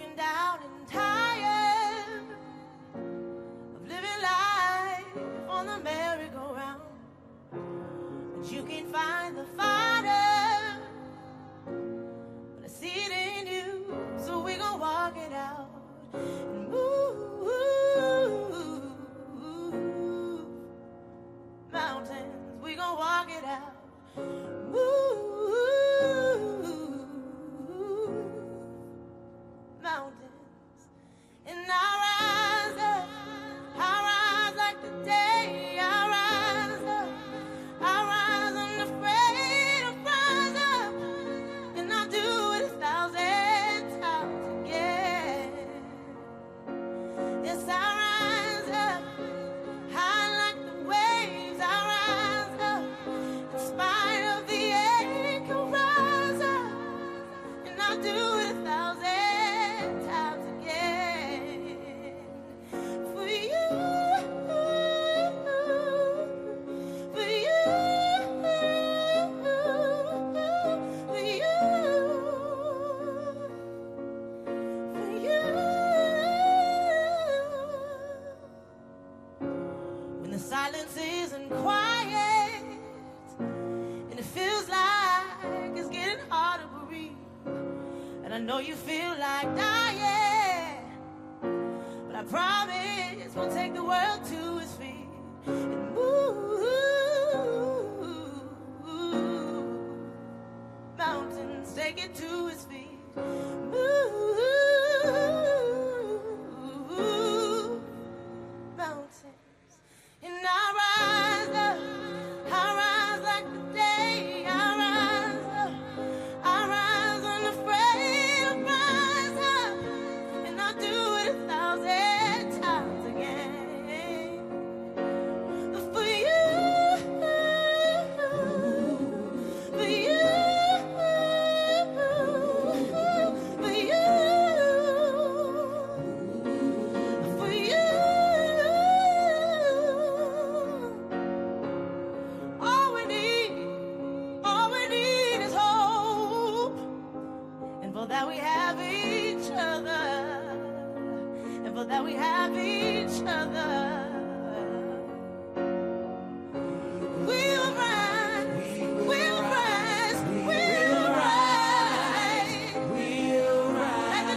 broken down and tired of living life on the merry-go-round. But you can't find the fighter, but I see it in you, so we gon' walk it out and move mountains. We gon' walk it out, move mountains. And I rise up, I rise like the day. I rise up, I rise unafraid. I rise up, and I'll do it 1,000 times again. Yes, I rise up, high like the waves. I rise up, in spite of the ache. I rise up, and I'll do it 1,000 times again. For you, for you, for you, for you. When the silence isn't quiet and it feels like it's getting hard to breathe, and I know you feel like dying, but I promise we'll take the world to its feet and move mountains, take it to its feet. Move mountains. And I rise up, I rise like the day. I rise up, I rise unafraid. I rise up, and I'll do it 1,000 times again. For you, for you, for you, for you. All we need is hope, and for that we have each other, and for that we have each other. We'll rise, we'll rise, we'll rise, we'll rise like the day.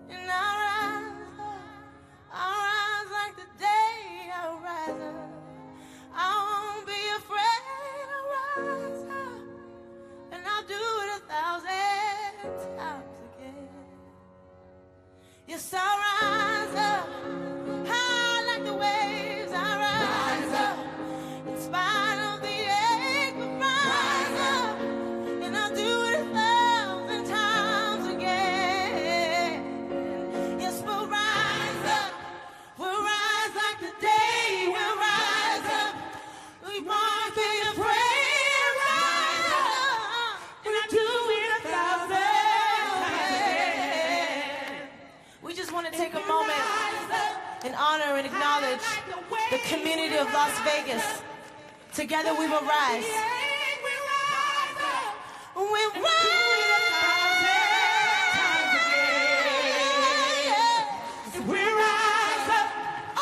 And I rise like the day. I rise up, I won't be afraid. I rise up, and I'll do it 1,000 times again. Yes, I rise up, high like the waves. I rise up, in spite of the ache. I rise up, and I'll do it 1,000 times again. Yes, we'll rise up, we'll rise like the day. We'll rise up, we won't be afraid. Rise up, and I'll do it 1,000 times again. We just want to take a moment and honor and acknowledge the community of Las Vegas. Together we will rise. We rise. We rise up.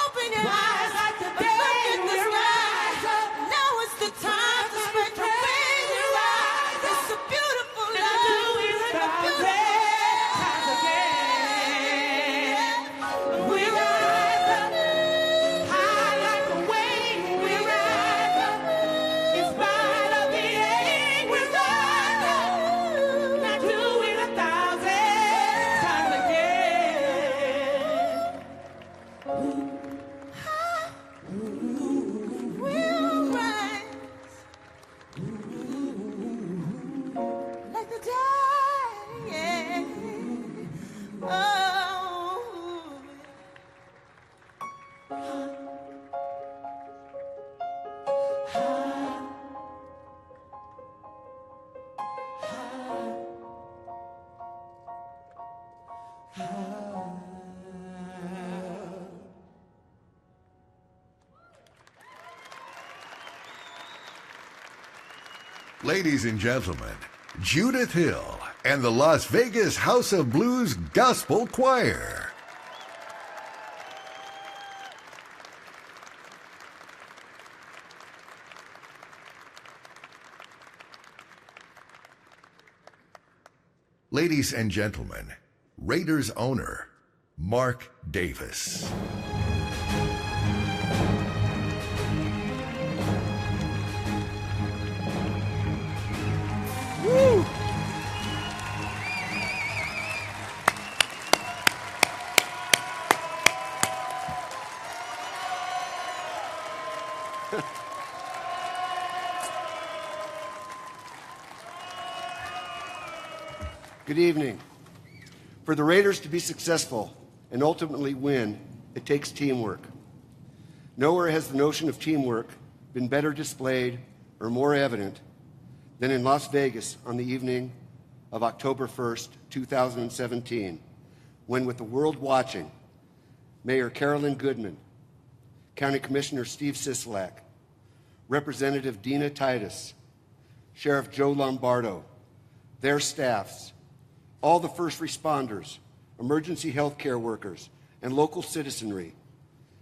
Open your eyes like the day. Look at the sky. Now it's the time to spread your wings and rise. It's a beautiful life. It's a beautiful we rise up, high like the wave. We rise up, in spite of the ache. We rise up, Ladies and gentlemen, Judith Hill and the Las Vegas House of Blues Gospel Choir. Ladies and gentlemen, Raiders owner, Mark Davis. Woo! Good evening. For the Raiders to be successful and ultimately win, it takes teamwork. Nowhere has the notion of teamwork been better displayed or more evident than in Las Vegas on the evening of October 1st, 2017, when, with the world watching, Mayor Carolyn Goodman, County Commissioner Steve Sisolak, Representative Dina Titus, Sheriff Joe Lombardo, their staffs, all the first responders, emergency health care workers, and local citizenry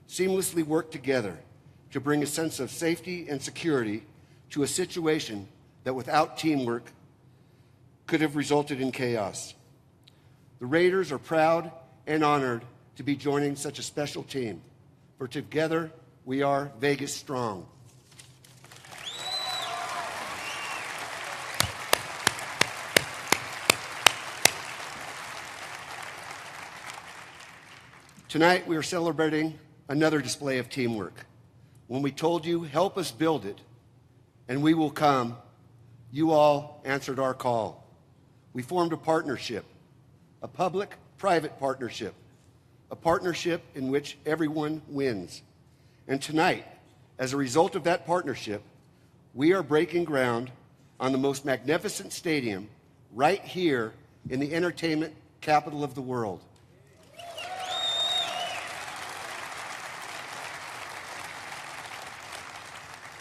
seamlessly worked together to bring a sense of safety and security to a situation that without teamwork could have resulted in chaos. The Raiders are proud and honored to be joining such a special team, for together we are Vegas strong. Tonight we are celebrating another display of teamwork. When we told you, help us build it, and we will come, you all answered our call. We formed a partnership, a public-private partnership, a partnership in which everyone wins. And tonight, as a result of that partnership, we are breaking ground on the most magnificent stadium right here in the entertainment capital of the world.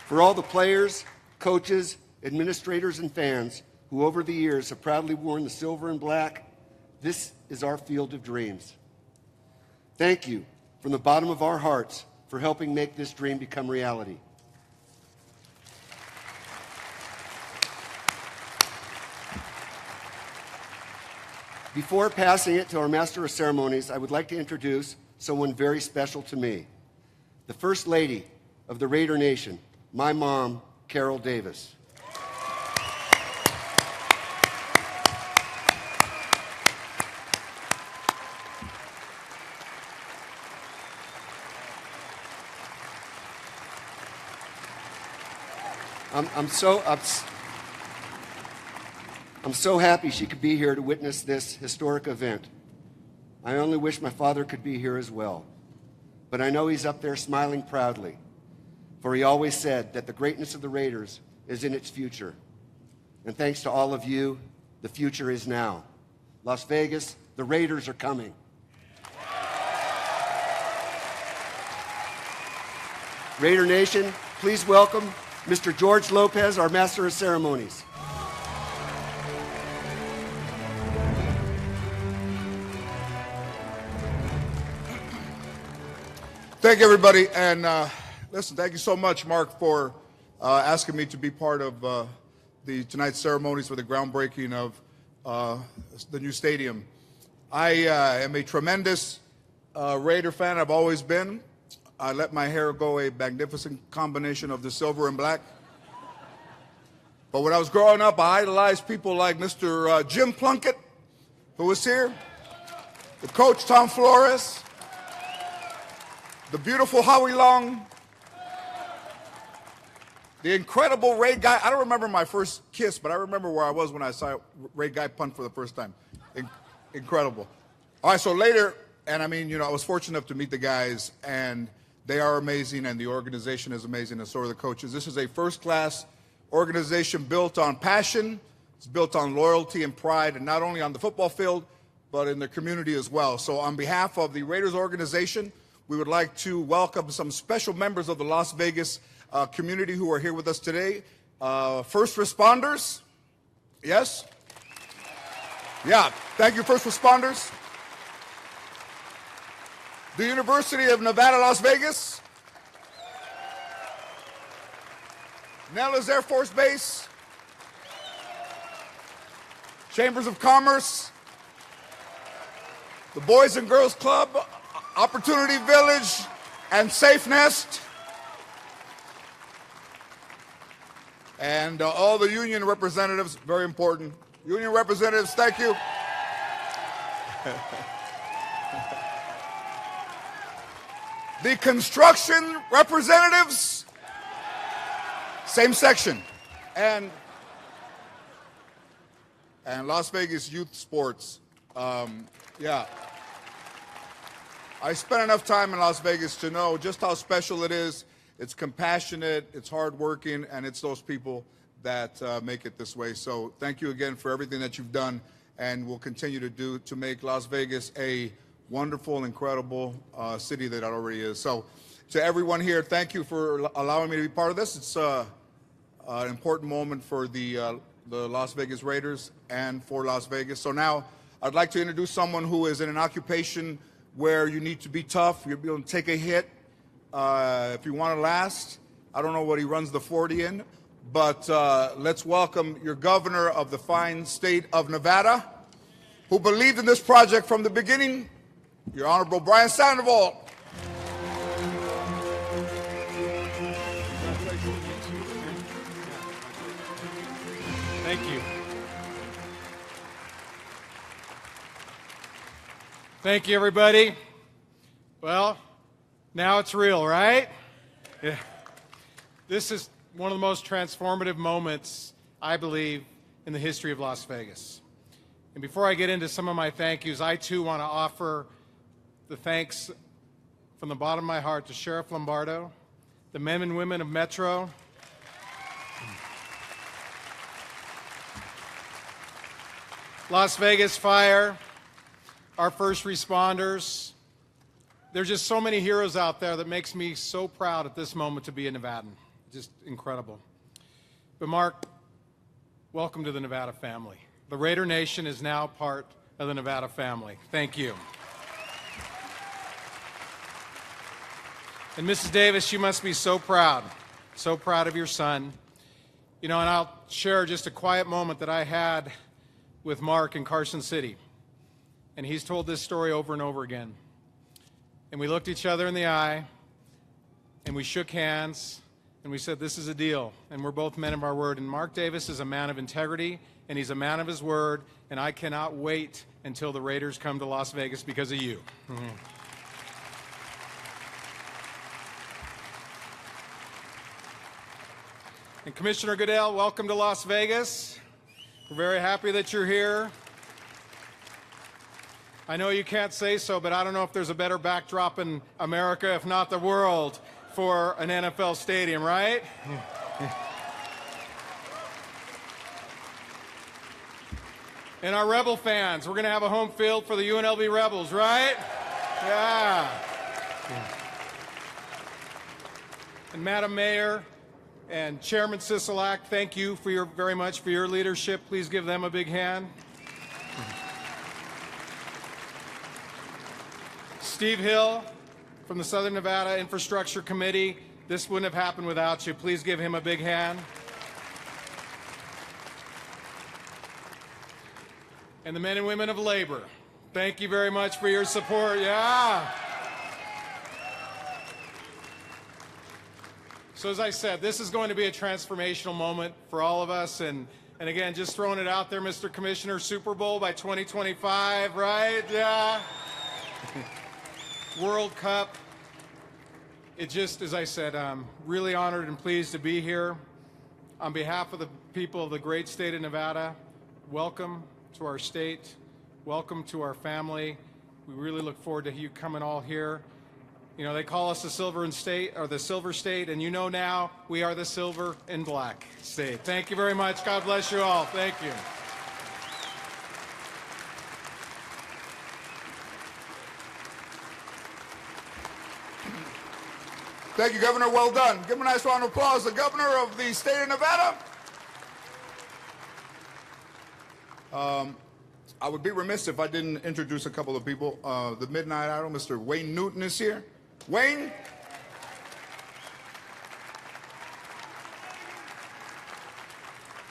For all the players, coaches, administrators, and fans who over the years have proudly worn the silver and black, this is our field of dreams. Thank you from the bottom of our hearts for helping make this dream become reality. Before passing it to our Master of Ceremonies, I would like to introduce someone very special to me, the First Lady of the Raider Nation, my mom, Carol Davis. I'm so happy she could be here to witness this historic event. I only wish my father could be here as well. But I know he's up there smiling proudly, for he always said that the greatness of the Raiders is in its future. And thanks to all of you, the future is now. Las Vegas, the Raiders are coming. Raider Nation, please welcome Mr. George Lopez, our Master of Ceremonies. Thank you, everybody. And listen, thank you so much, Mark, for asking me to be part of tonight's ceremonies for the groundbreaking of the new stadium. I am a tremendous Raider fan. I've always been. I let my hair go a magnificent combination of the silver and black. But when I was growing up, I idolized people like Mr. Jim Plunkett, who was here, the coach Tom Flores, the beautiful Howie Long, the incredible Ray Guy. I don't remember my first kiss, but I remember where I was when I saw Ray Guy punt for the first time. Incredible. All right, so later, and I mean, I was fortunate enough to meet the guys, and they are amazing, and the organization is amazing, and so are the coaches. This is a first-class organization built on passion. It's built on loyalty and pride, and not only on the football field, but in the community as well. So on behalf of the Raiders organization, we would like to welcome some special members of the Las Vegas community who are here with us today. First responders. Yes? Yeah, thank you, first responders. The University of Nevada, Las Vegas. Nellis Air Force Base. Chambers of Commerce. The Boys and Girls Club, Opportunity Village, and Safe Nest. And all the union representatives, very important. Union representatives, thank you. The construction representatives, same section. And Las Vegas Youth Sports. Yeah. I spent enough time in Las Vegas to know just how special it is. It's compassionate, it's hardworking, and it's those people that make it this way. So thank you again for everything that you've done and will continue to do to make Las Vegas a wonderful, incredible city that it already is. So to everyone here, thank you for allowing me to be part of this. It's an important moment for the Las Vegas Raiders and for Las Vegas. So now I'd like to introduce someone who is in an occupation where you need to be tough, you'll be able to take a hit if you want to last. I don't know what he runs the 40 in, but let's welcome your governor of the fine state of Nevada, who believed in this project from the beginning, your Honorable Brian Sandoval. Thank you. Thank you, everybody. Well, now it's real, right? Yeah. This is one of the most transformative moments, I believe, in the history of Las Vegas. And before I get into some of my thank yous, I too want to offer the thanks from the bottom of my heart to Sheriff Lombardo, the men and women of Metro, Las Vegas Fire, our first responders. There's just so many heroes out there that makes me so proud at this moment to be a Nevadan. Just incredible. But Mark, welcome to the Nevada family. The Raider Nation is now part of the Nevada family. Thank you. And Mrs. Davis, you must be so proud of your son. You know, and I'll share just a quiet moment that I had with Mark in Carson City. And he's told this story over and over again. And we looked each other in the eye, and we shook hands, and we said, this is a deal. And we're both men of our word. And Mark Davis is a man of integrity, and he's a man of his word, and I cannot wait until the Raiders come to Las Vegas because of you. Mm-hmm. And Commissioner Goodell, welcome to Las Vegas. We're very happy that you're here. I know you can't say so, but I don't know if there's a better backdrop in America, if not the world, for an NFL stadium, right? And our Rebel fans, we're going to have a home field for the UNLV Rebels, right? Yeah. And Madam Mayor and Chairman Sisolak, thank you for very much for your leadership. Please give them a big hand. Steve Hill from the Southern Nevada Infrastructure Committee, this wouldn't have happened without you. Please give him a big hand. And the men and women of labor, thank you very much for your support. Yeah. So as I said, this is going to be a transformational moment for all of us. And again, just throwing it out there, Mr. Commissioner, Super Bowl by 2025, right? Yeah. World Cup. It just, as I said, I'm really honored and pleased to be here. On behalf of the people of the great state of Nevada, welcome to our state. Welcome to our family. We really look forward to you coming all here. You know, they call us the Silver State, or the Silver State, and you know now we are the Silver and Black State. Thank you very much. God bless you all. Thank you. Thank you, Governor. Well done. Give him a nice round of applause. The governor of the state of Nevada. I would be remiss if I didn't introduce a couple of people. The Midnight Idol, Mr. Wayne Newton is here. Wayne?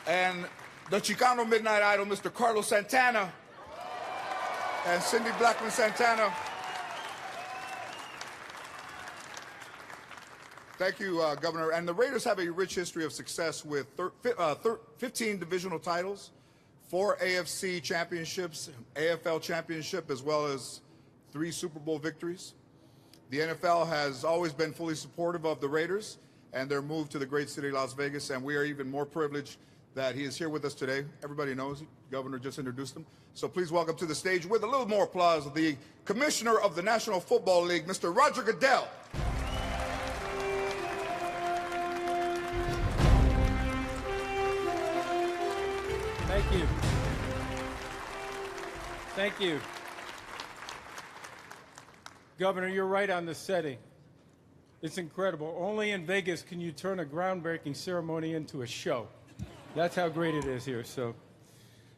And the Chicano Midnight Idol, Mr. Carlos Santana. And Cindy Blackman Santana. Thank you, Governor. And the Raiders have a rich history of success with 15 divisional titles, 4 AFC championships, AFL championship, as well as 3 Super Bowl victories. The NFL has always been fully supportive of the Raiders and their move to the great city of Las Vegas, and we are even more privileged that he is here with us today. Everybody knows, the Governor just introduced him. So please welcome to the stage, with a little more applause, the Commissioner of the National Football League, Mr. Roger Goodell. Thank you. Thank you. Governor, you're right on the setting. It's incredible. Only in Vegas can you turn a groundbreaking ceremony into a show. That's how great it is here.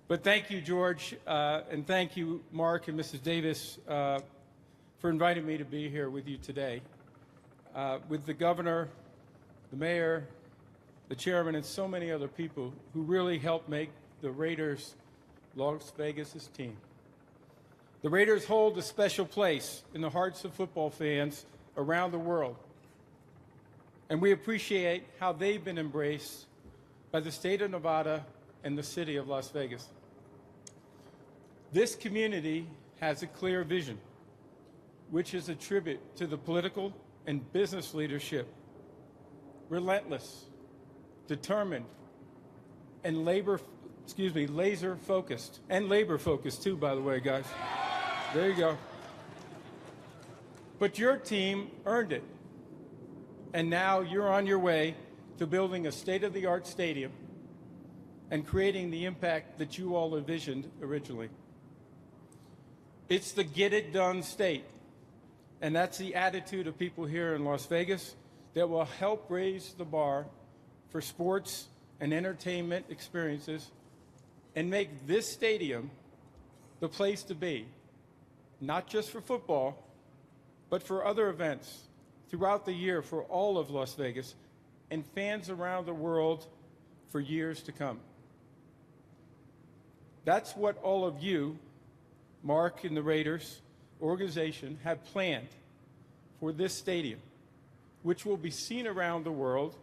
But thank you, George, and thank you, Mark and Mrs. Davis, for inviting me to be here with you today. With the governor, the mayor, the chairman, and so many other people who really helped make the Raiders Las Vegas' team. The Raiders hold a special place in the hearts of football fans around the world, and we appreciate how they've been embraced by the state of Nevada and the city of Las Vegas. This community has a clear vision, which is a tribute to the political and business leadership, relentless, determined, and laser focused, and labor focused too, by the way, guys. There you go. But your team earned it. And now you're on your way to building a state-of-the-art stadium and creating the impact that you all envisioned originally. It's the get-it-done state. And that's the attitude of people here in Las Vegas that will help raise the bar for sports and entertainment experiences and make this stadium the place to be, not just for football, but for other events throughout the year for all of Las Vegas and fans around the world for years to come. That's what all of you, Mark and the Raiders organization, have planned for this stadium, which will be seen around the world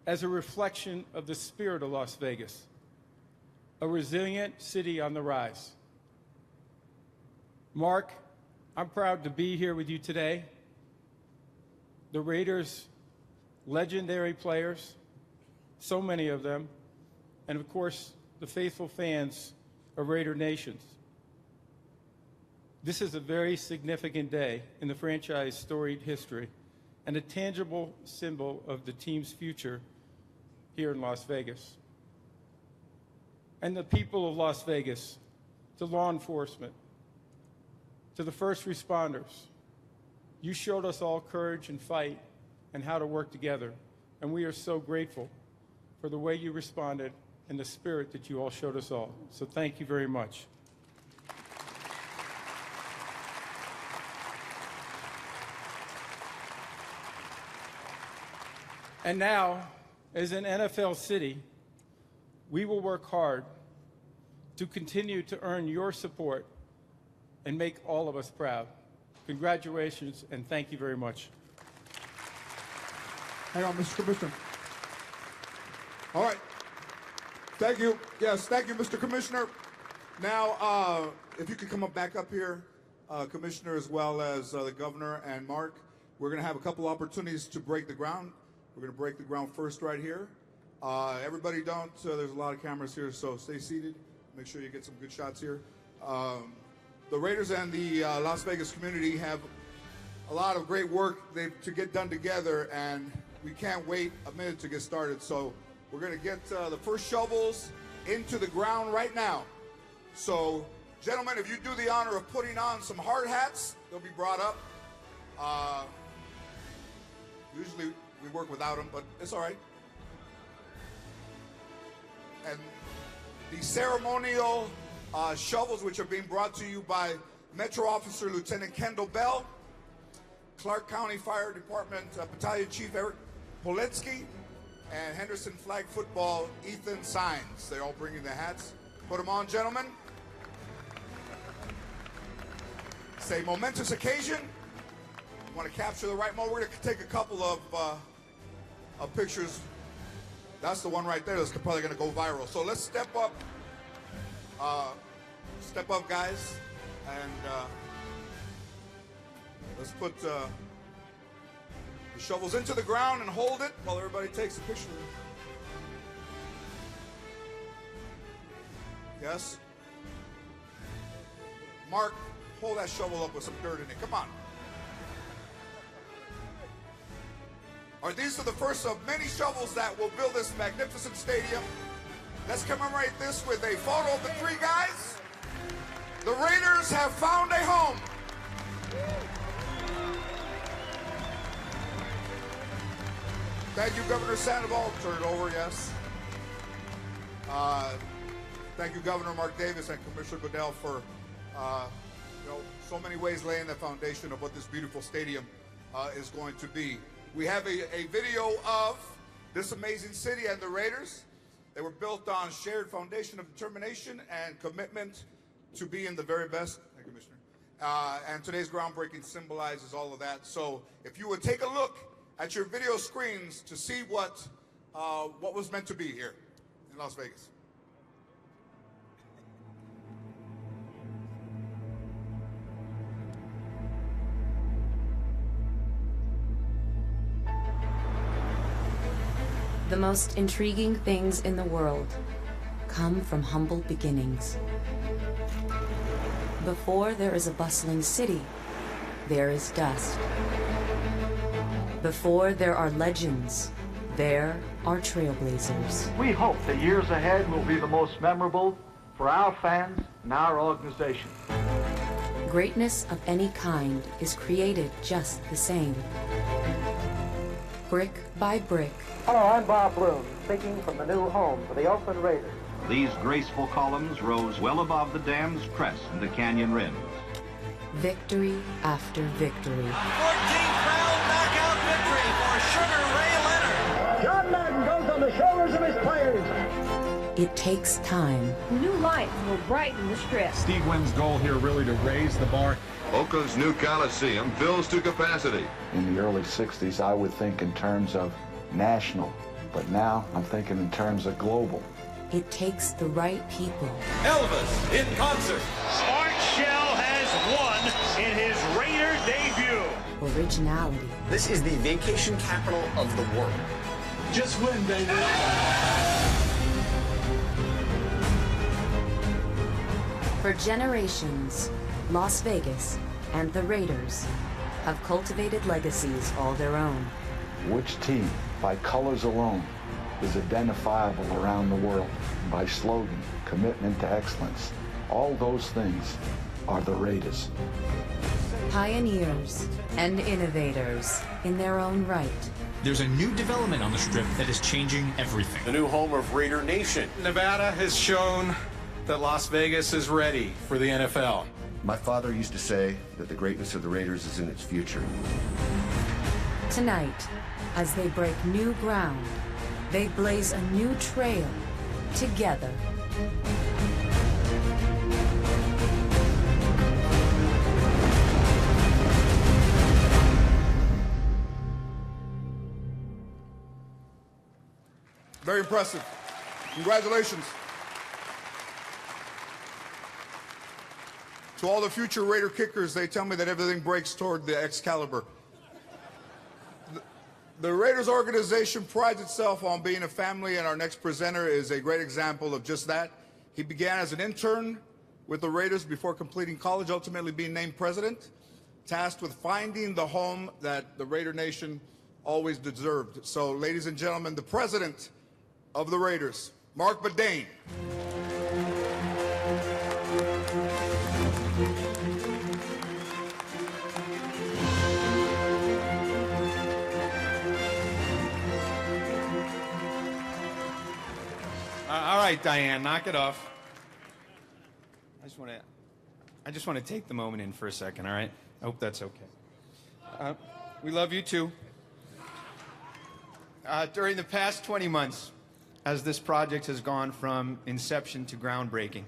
as a reflection of the spirit of Las Vegas, a resilient city on the rise. Mark, I'm proud to be here with you today. The Raiders' legendary players, so many of them, and of course, the faithful fans of Raider Nations. This is a very significant day in the franchise's storied history and a tangible symbol of the team's future here in Las Vegas. And the people of Las Vegas, to law enforcement, to the first responders, you showed us all courage and fight and how to work together. And we are so grateful for the way you responded and the spirit that you all showed us all. So thank you very much. And now, as an NFL city, we will work hard to continue to earn your support and make all of us proud. Congratulations, and thank you very much. Hang on, Mr. Commissioner. All right. Thank you. Yes, thank you, Mr. Commissioner. Now, if you could come back up here, Commissioner, as well as the Governor and Mark, we're going to have a couple opportunities to break the ground. We're going to break the ground first right here. Everybody there's a lot of cameras here, so stay seated. Make sure you get some good shots here. The Raiders and the Las Vegas community have a lot of great work to get done together, and we can't wait a minute to get started. So we're going to get the first shovels into the ground right now. So, gentlemen, if you do the honor of putting on some hard hats, they'll be brought up. Usually we work without them, but it's all right. And the ceremonial shovels, which are being brought to you by Metro Officer Lieutenant Kendall Bell, Clark County Fire Department Battalion Chief Eric Poletsky, and Henderson Flag Football Ethan Sines. They're all bringing their hats. Put them on, gentlemen. It's a momentous occasion. You want to capture the right moment. We're going to take a couple of pictures. That's the one right there that's probably going to go viral. So let's step up. Step up, guys. And let's put the shovels into the ground and hold it while everybody takes a picture. Yes? Mark, hold that shovel up with some dirt in it. Come on. These are the first of many shovels that will build this magnificent stadium. Let's commemorate this with a photo of the three guys. The Raiders have found a home. Thank you, Governor Sandoval. Turn it over, yes. Thank you, Governor Mark Davis and Commissioner Goodell for so many ways laying the foundation of what this beautiful stadium is going to be. We have a video of this amazing city and the Raiders. They were built on shared foundation of determination and commitment to be in the very best. Thank you, Commissioner. And today's groundbreaking symbolizes all of that. So if you would take a look at your video screens to see what was meant to be here in Las Vegas. The most intriguing things in the world come from humble beginnings. Before there is a bustling city, there is dust. Before there are legends, there are trailblazers. We hope the years ahead will be the most memorable for our fans and our organization. Greatness of any kind is created just the same. Brick by brick. Hello, I'm Bob Bloom, speaking from the new home for the Oakland Raiders. These graceful columns rose well above the dam's crest and the canyon rims. Victory after victory. 14th round knockout victory for Sugar Ray Leonard. John Madden goes on the shoulders of his players. It takes time. New life will brighten the strip. Steve Wynn's goal here really to raise the bar. Oakland's new Coliseum fills to capacity. In the early 60s, I would think in terms of national, but now I'm thinking in terms of global. It takes the right people. Elvis in concert. Art Shell has won in his Raider debut. Originality. This is the vacation capital of the world. Just win, baby. For generations, Las Vegas and the Raiders have cultivated legacies all their own. Which team, by colors alone, is identifiable around the world? By slogan, commitment to excellence. All those things are the Raiders. Pioneers and innovators in their own right. There's a new development on the Strip that is changing everything. The new home of Raider Nation. Nevada has shown that Las Vegas is ready for the NFL. My father used to say that the greatness of the Raiders is in its future. Tonight, as they break new ground, they blaze a new trail together. Very impressive. Congratulations. To all the future Raider kickers, they tell me that everything breaks toward the Excalibur. The Raiders organization prides itself on being a family, and our next presenter is a great example of just that. He began as an intern with the Raiders before completing college, ultimately being named president, tasked with finding the home that the Raider Nation always deserved. So, ladies and gentlemen, the president of the Raiders, Mark Bedane. All right, Diane, knock it off. I just want to take the moment in for a second, all right? I hope that's okay. We love you too. During the past 20 months, as this project has gone from inception to groundbreaking,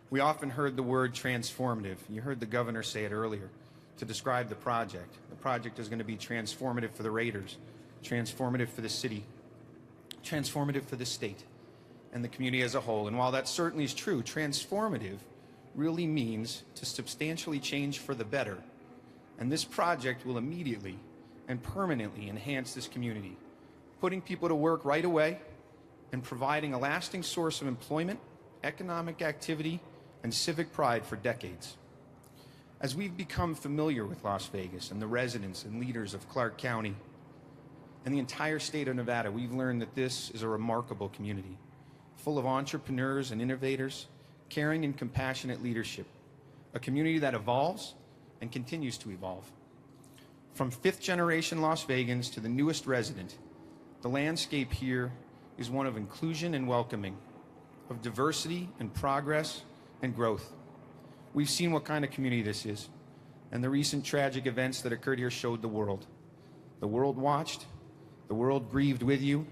we often heard the word transformative. You heard the governor say it earlier to describe the project. The project is going to be transformative for the Raiders, transformative for the city, transformative for the state and the community as a whole. And while that certainly is true, transformative really means to substantially change for the better. And this project will immediately and permanently enhance this community, putting people to work right away and providing a lasting source of employment, economic activity, and civic pride for decades. As we've become familiar with Las Vegas and the residents and leaders of Clark County and the entire state of Nevada, we've learned that this is a remarkable community, full of entrepreneurs and innovators, caring and compassionate leadership, a community that evolves and continues to evolve. From fifth-generation Las Vegans to the newest resident, the landscape here is one of inclusion and welcoming, of diversity and progress and growth. We've seen what kind of community this is, and the recent tragic events that occurred here showed the world. The world watched, the world grieved with you,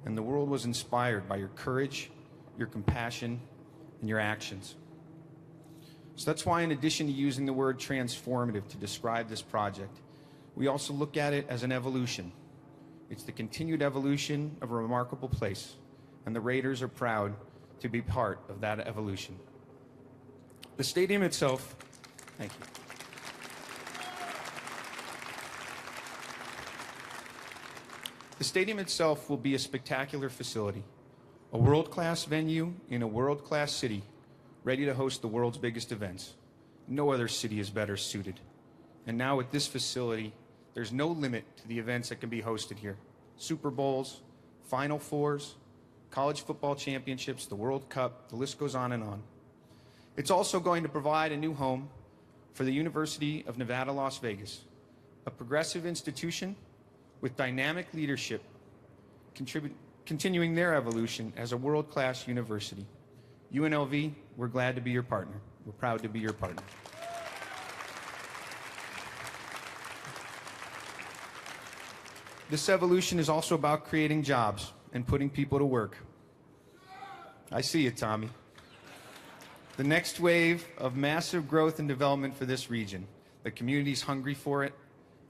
and the world was inspired by your courage, your compassion, and your actions. So that's why, in addition to using the word transformative to describe this project, we also look at it as an evolution. It's the continued evolution of a remarkable place, and the Raiders are proud to be part of that evolution. The stadium itself, thank you. The stadium itself will be a spectacular facility, a world-class venue in a world-class city, ready to host the world's biggest events. No other city is better suited. And now with this facility, there's no limit to the events that can be hosted here. Super Bowls, Final Fours, college football championships, the World Cup, the list goes on and on. It's also going to provide a new home for the University of Nevada, Las Vegas, a progressive institution with dynamic leadership, continuing their evolution as a world-class university. UNLV, we're glad to be your partner. We're proud to be your partner. This evolution is also about creating jobs and putting people to work. I see it, Tommy. The next wave of massive growth and development for this region. The community's hungry for it,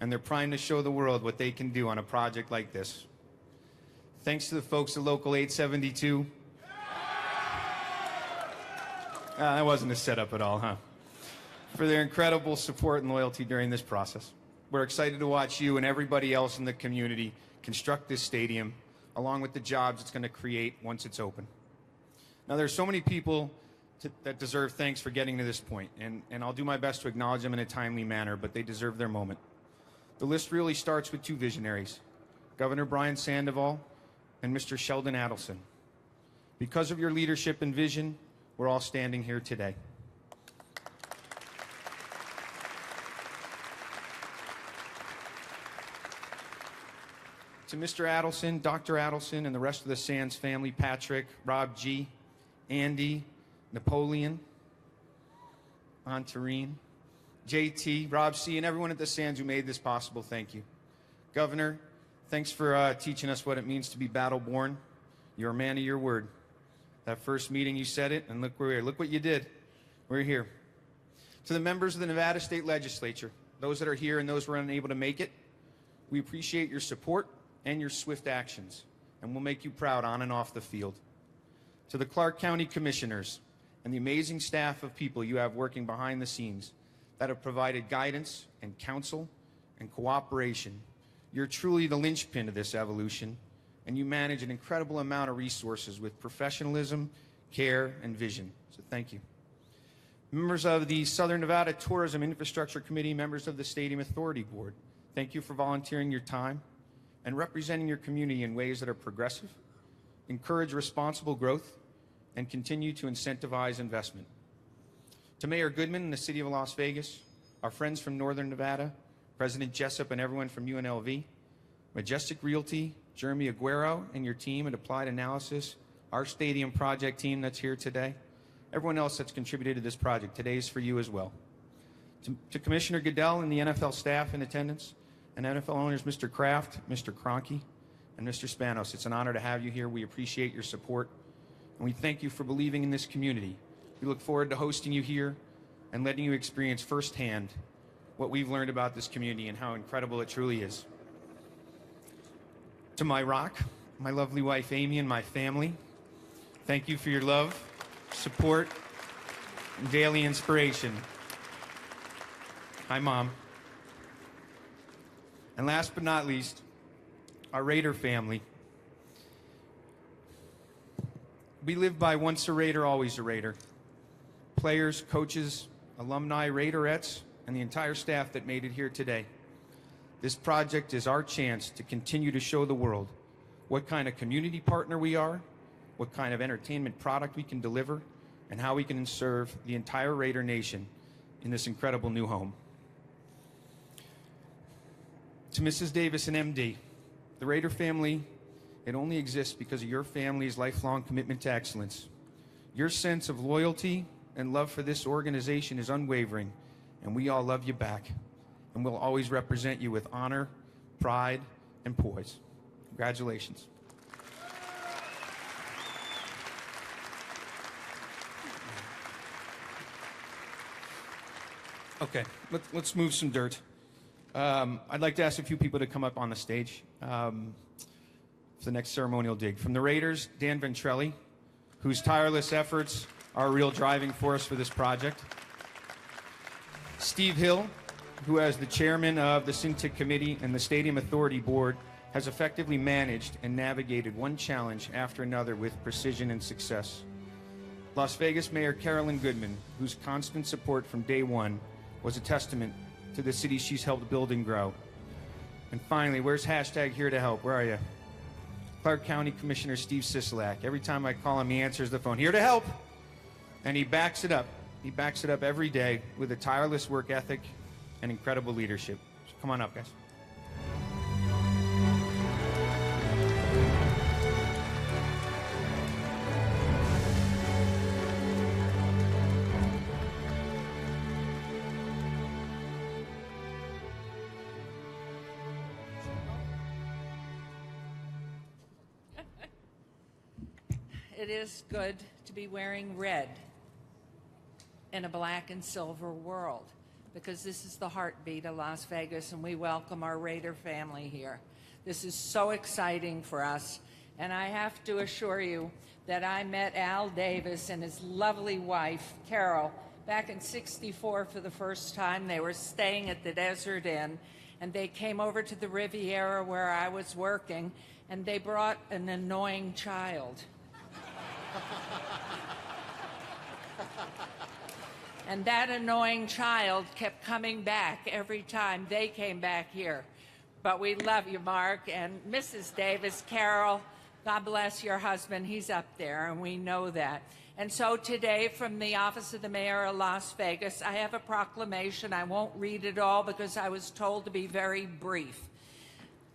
and they're primed to show the world what they can do on a project like this. Thanks to the folks at Local 872. That wasn't a setup at all, huh? For their incredible support and loyalty during this process. We're excited to watch you and everybody else in the community construct this stadium, along with the jobs it's going to create once it's open. Now, there's so many people that deserve thanks for getting to this point, and I'll do my best to acknowledge them in a timely manner, but they deserve their moment. The list really starts with two visionaries, Governor Brian Sandoval and Mr. Sheldon Adelson. Because of your leadership and vision, we're all standing here today. To Mr. Adelson, Dr. Adelson, and the rest of the Sands family, Patrick, Rob G., Andy, Napoleon, Antarine, JT, Rob C., and everyone at the Sands who made this possible, thank you. Governor, thanks for teaching us what it means to be battle-born. You're a man of your word. That first meeting you said it, and look where we're here. Look what you did. We're here. To the members of the Nevada State Legislature, those that are here and those who are unable to make it, we appreciate your support and your swift actions, and we'll make you proud on and off the field. To the Clark County Commissioners and the amazing staff of people you have working behind the scenes that have provided guidance and counsel and cooperation, you're truly the linchpin of this evolution, and you manage an incredible amount of resources with professionalism, care, and vision. So thank you. Members of the Southern Nevada Tourism Infrastructure Committee, members of the Stadium Authority Board, thank you for volunteering your time and representing your community in ways that are progressive, encourage responsible growth, and continue to incentivize investment. To Mayor Goodman and the City of Las Vegas, our friends from Northern Nevada, President Jessup and everyone from UNLV, Majestic Realty, Jeremy Aguero and your team at Applied Analysis, our stadium project team that's here today, everyone else that's contributed to this project, today is for you as well. To Commissioner Goodell and the NFL staff in attendance, and NFL owners Mr. Kraft, Mr. Kroenke, and Mr. Spanos, it's an honor to have you here. We appreciate your support, and we thank you for believing in this community. We look forward to hosting you here and letting you experience firsthand what we've learned about this community and how incredible it truly is. To my rock, my lovely wife Amy, and my family, thank you for your love, support, and daily inspiration. Hi, Mom. And last but not least, our Raider family. We live by once a Raider, always a Raider. Players, coaches, alumni, Raiderettes, and the entire staff that made it here today. This project is our chance to continue to show the world what kind of community partner we are, what kind of entertainment product we can deliver, and how we can serve the entire Raider Nation in this incredible new home. To Mrs. Davis and MD, the Raider family, it only exists because of your family's lifelong commitment to excellence. Your sense of loyalty and love for this organization is unwavering, and we all love you back, and we'll always represent you with honor, pride, and poise. Congratulations. Okay, let's move some dirt. I'd like to ask a few people to come up on the stage for the next ceremonial dig. From the Raiders, Dan Ventrelli, whose tireless efforts are a real driving force for this project. Steve Hill, who as the chairman of the Syntic Committee and the Stadium Authority Board has effectively managed and navigated one challenge after another with precision and success. Las Vegas Mayor Carolyn Goodman, whose constant support from day one was a testament to the city she's helped build and grow. And finally, where's hashtag here to help? Where are you? Clark County Commissioner Steve Sisolak. Every time I call him, he answers the phone, here to help. And he backs it up. He backs it up every day with a tireless work ethic and incredible leadership. So come on up, guys. It is good to be wearing red in a black and silver world, because this is the heartbeat of Las Vegas, and we welcome our Raider family here. This is so exciting for us, and I have to assure you that I met Al Davis and his lovely wife, Carol, back in '64 for the first time. They were staying at the Desert Inn, and they came over to the Riviera where I was working, and they brought an annoying child. And that annoying child kept coming back every time they came back here. But we love you, Mark. And Mrs. Davis, Carol, God bless your husband. He's up there, and we know that. And so today, from the Office of the Mayor of Las Vegas, I have a proclamation. I won't read it all because I was told to be very brief.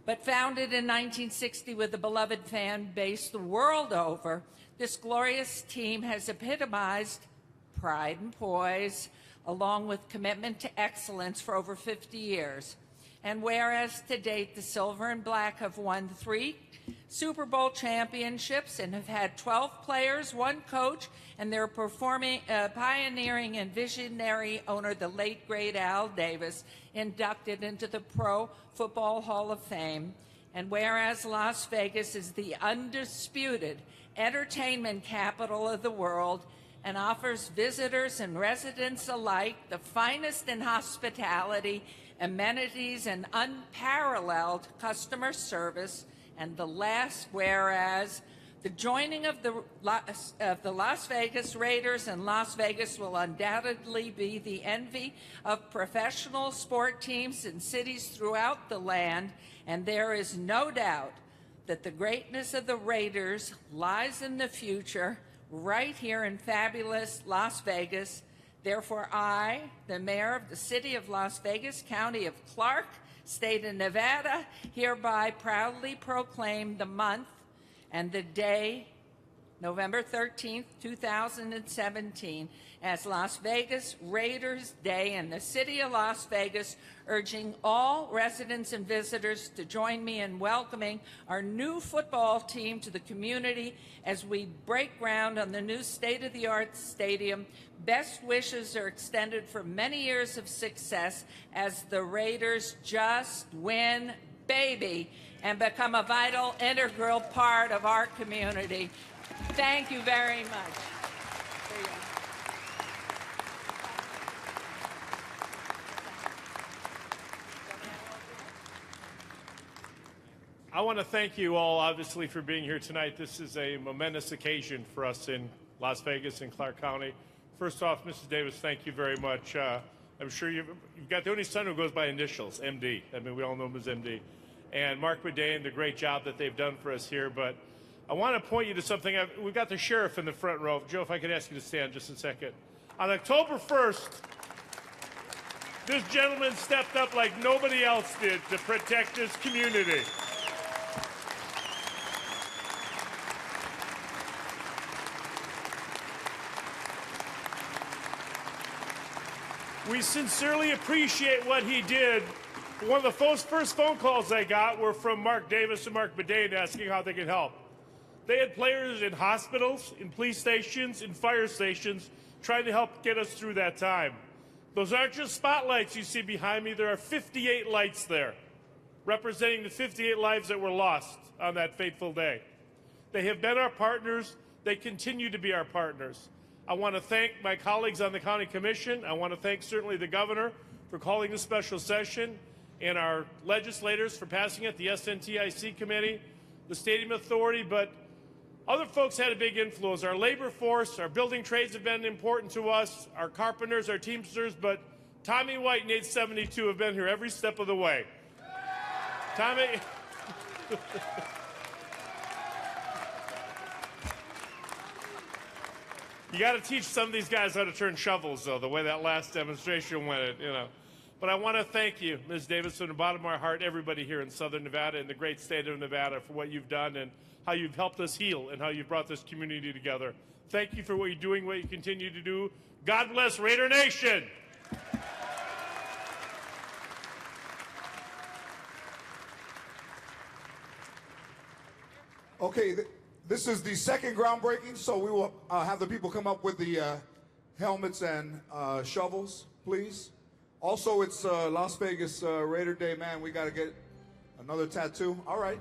But founded in 1960 with a beloved fan base the world over, this glorious team has epitomized pride and poise, along with commitment to excellence for over 50 years. And whereas to date the Silver and Black have won 3 Super Bowl championships and have had 12 players, 1 coach, and their pioneering and visionary owner, the late great Al Davis, inducted into the Pro Football Hall of Fame. And whereas Las Vegas is the undisputed entertainment capital of the world and offers visitors and residents alike the finest in hospitality, amenities, and unparalleled customer service. And the last whereas, the joining of the Las Vegas Raiders and Las Vegas will undoubtedly be the envy of professional sport teams in cities throughout the land, and there is no doubt that the greatness of the Raiders lies in the future, right here in fabulous Las Vegas. Therefore, I, the mayor of the city of Las Vegas, county of Clark, state of Nevada, hereby proudly proclaim the month and the day November 13th, 2017, as Las Vegas Raiders Day in the city of Las Vegas, urging all residents and visitors to join me in welcoming our new football team to the community as we break ground on the new state-of-the-art stadium. Best wishes are extended for many years of success as the Raiders just win, baby, and become a vital, integral part of our community. Thank you very much. I want to thank you all, obviously, for being here tonight. This is a momentous occasion for us in Las Vegas and Clark County. First off, Mrs. Davis, thank you very much. I'm sure you've got the only son who goes by initials, MD. I mean, we all know him as MD. And Mark Bedane, the great job that they've done for us here. But I want to point you to something. We've got the sheriff in the front row. Joe, if I could ask you to stand just a second. On October 1st, this gentleman stepped up like nobody else did to protect his community. We sincerely appreciate what he did. One of the first phone calls I got were from Mark Davis and Mark Bedane asking how they could help. They had players in hospitals, in police stations, in fire stations, trying to help get us through that time. Those aren't just spotlights you see behind me. There are 58 lights there, representing the 58 lives that were lost on that fateful day. They have been our partners. They continue to be our partners. I want to thank my colleagues on the County Commission. I want to thank certainly the governor for calling this special session and our legislators for passing it, the SNTIC committee, the Stadium Authority, but other folks had a big influence. Our labor force, our building trades have been important to us, our carpenters, our teamsters, but Tommy White and 872 have been here every step of the way. Tommy... You got to teach some of these guys how to turn shovels, though, the way that last demonstration went, you know. But I want to thank you, Ms. Davis, from the bottom of my heart, everybody here in Southern Nevada and the great state of Nevada for what you've done and how you've helped us heal and how you've brought this community together. Thank you for what you're doing, what you continue to do. God bless Raider Nation. Okay, this is the second groundbreaking, so we will have the people come up with the helmets and shovels, please. Also, it's Las Vegas Raider Day. Man, we got to get another tattoo. All right.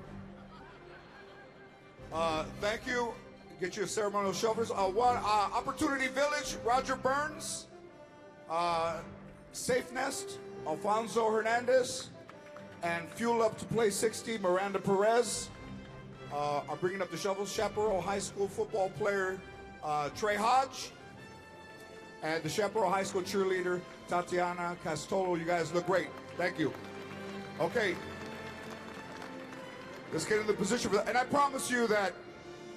Thank you. Get your ceremonial shovels. Opportunity Village, Roger Burns. Safe Nest, Alfonso Hernandez. And Fuel Up to Play 60, Miranda Perez. Are bringing up the shovels. Chaparral High School football player Trey Hodge. And the Chaparral High School cheerleader Tatiana Castolo. You guys look great. Thank you. Okay. Let's get in the position for that. And I promise you that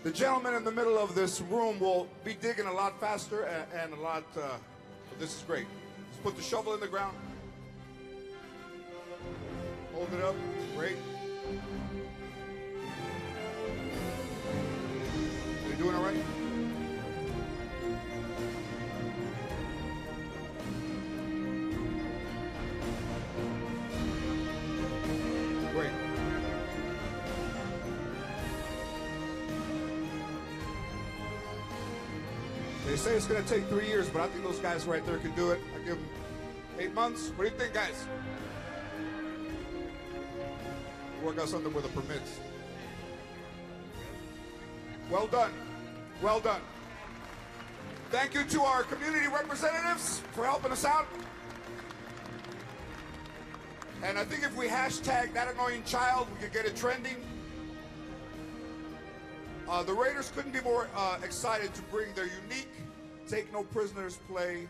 the gentleman in the middle of this room will be digging a lot faster and a lot. This is great. Let's put the shovel in the ground. Hold it up. Great. You doing all right? Great. They say it's going to take 3 years, but I think those guys right there can do it. I give them 8 months. What do you think, guys? Work out something with the permits. Well done. Well done. Thank you to our community representatives for helping us out. And I think if we hashtag that annoying child, we could get it trending. The Raiders couldn't be more excited to bring their unique Take No Prisoners play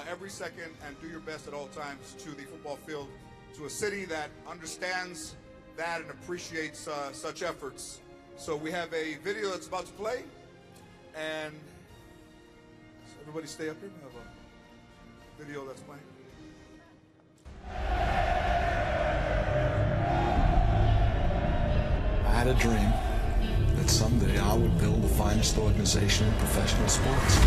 every second and do your best at all times to the football field, to a city that understands that and appreciates such efforts. So we have a video that's about to play, and everybody stay up here. We have a video that's playing. I had a dream that someday I would build the finest organization in professional sports.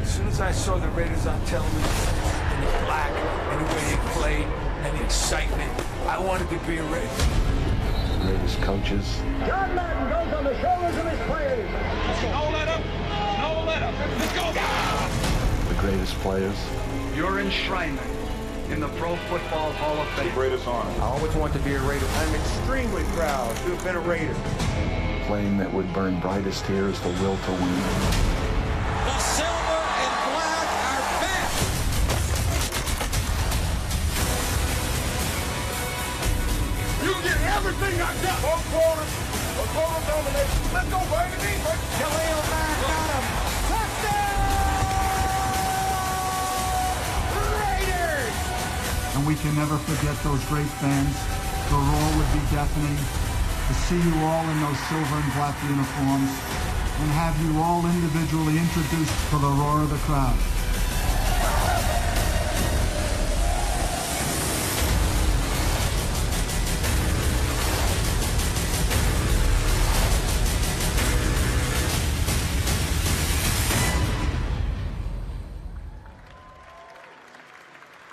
As soon as I saw the Raiders on television, and the black, and the way they played, and the excitement, I wanted to be a Raider. The Raiders coaches. John Madden goes on the shoulders of his players. No let up. No let up. Let's go. The greatest players. Your enshrinement in the Pro Football Hall of Fame. The greatest honor. I always want to be a Raider. I'm extremely proud to have been a Raider. Flame that would burn brightest here is the will to win. The silver and black are back. You get everything I got. One quarter, a total domination. Let's go, baby. Khalil Mack got him. Touchdown! Raiders! And we can never forget those great fans. The roar would be deafening. To see you all in those silver and black uniforms and have you all individually introduced to the roar of the crowd.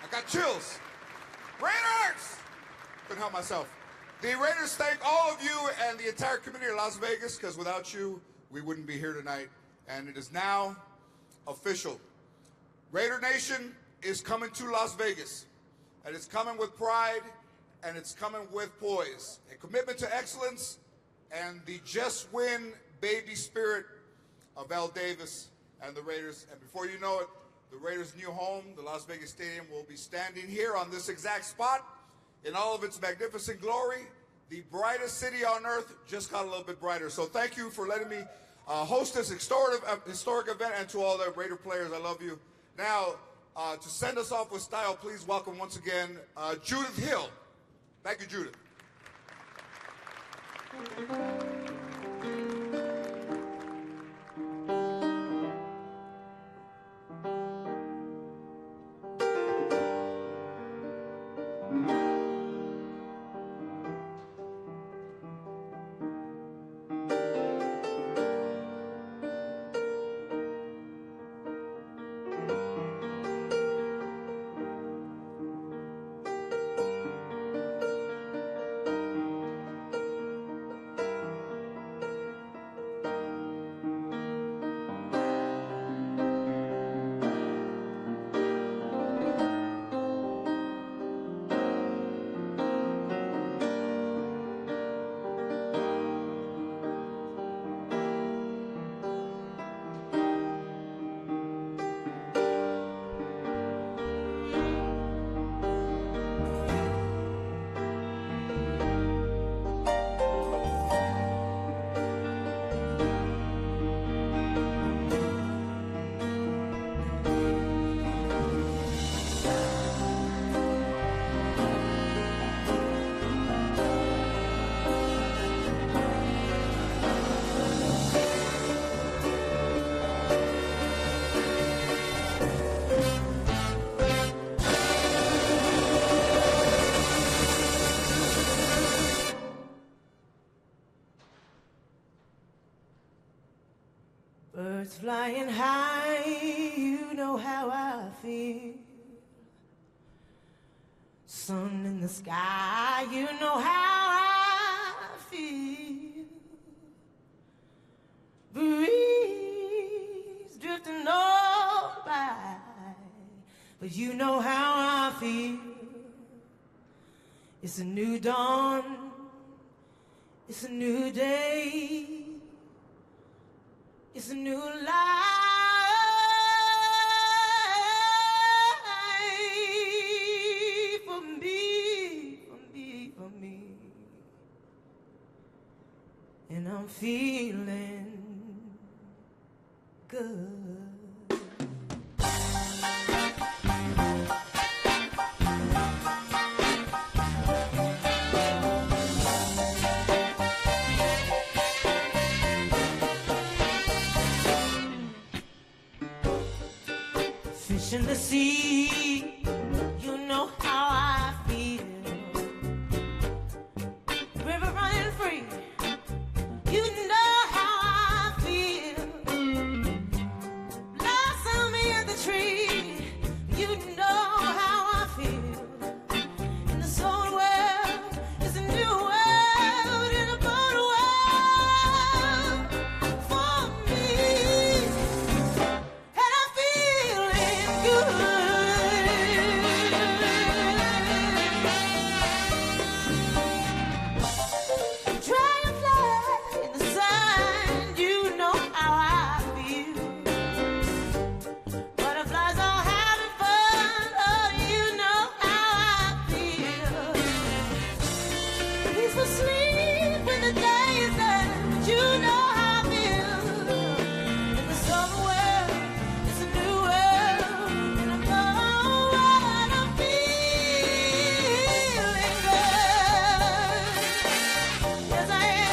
I got chills. Raiders! Couldn't help myself. The Raiders thank all of you and the entire community of Las Vegas, because without you, we wouldn't be here tonight. And it is now official. Raider Nation is coming to Las Vegas. And it's coming with pride, and it's coming with poise. A commitment to excellence and the just win baby spirit of Al Davis and the Raiders. And before you know it, the Raiders' new home, the Las Vegas Stadium, will be standing here on this exact spot in all of its magnificent glory. The brightest city on earth just got a little bit brighter. So thank you for letting me host this historic event, and to all the Raider players, I love you. Now, to send us off with style, please welcome once again Judith Hill. Thank you, Judith. Birds flying high, you know how I feel. Sun in the sky, you know how I feel. Breeze drifting on by, but you know how I feel. It's a new dawn, it's a new day. It's a new life for me, for me, for me. And I'm feeling good. Fish in the sea, you know how I feel. River running free, you know sleep when the day is end, but you know how I feel. In the summer world, it's a new world, and I know what I'm feeling good. Yes, I am.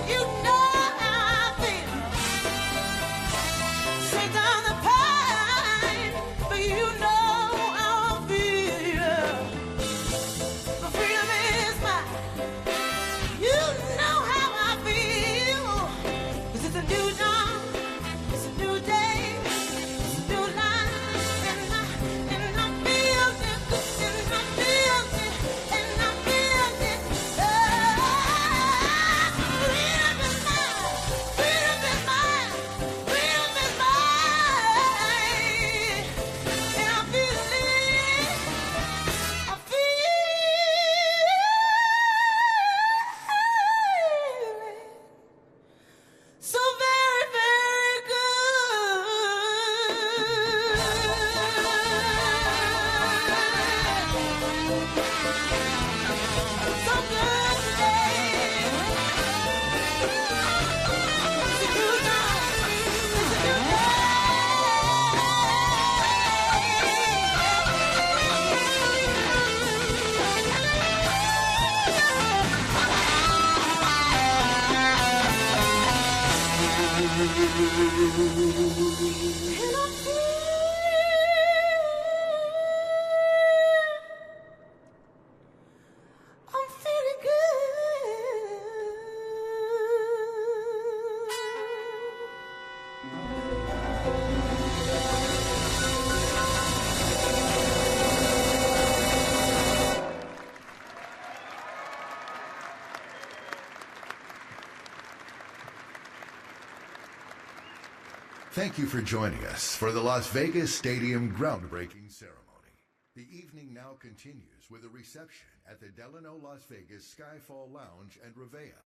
You know how I feel. Straight down the pipe, but you know how I feel. My freedom is mine. You know how I feel. 'Cause it's a new dawn, it's a new day, it's a new life, and I feel it, and I feel it, and I feel it. Freedom is mine, freedom is mine, freedom is mine, and I feel it, I feel it. So very, very good. So good today. It's a new dawn. It's a new I'm feeling Thank you for joining us for the Las Vegas Stadium groundbreaking ceremony. The evening now continues with a reception at the Delano Las Vegas Skyfall Lounge and Revea.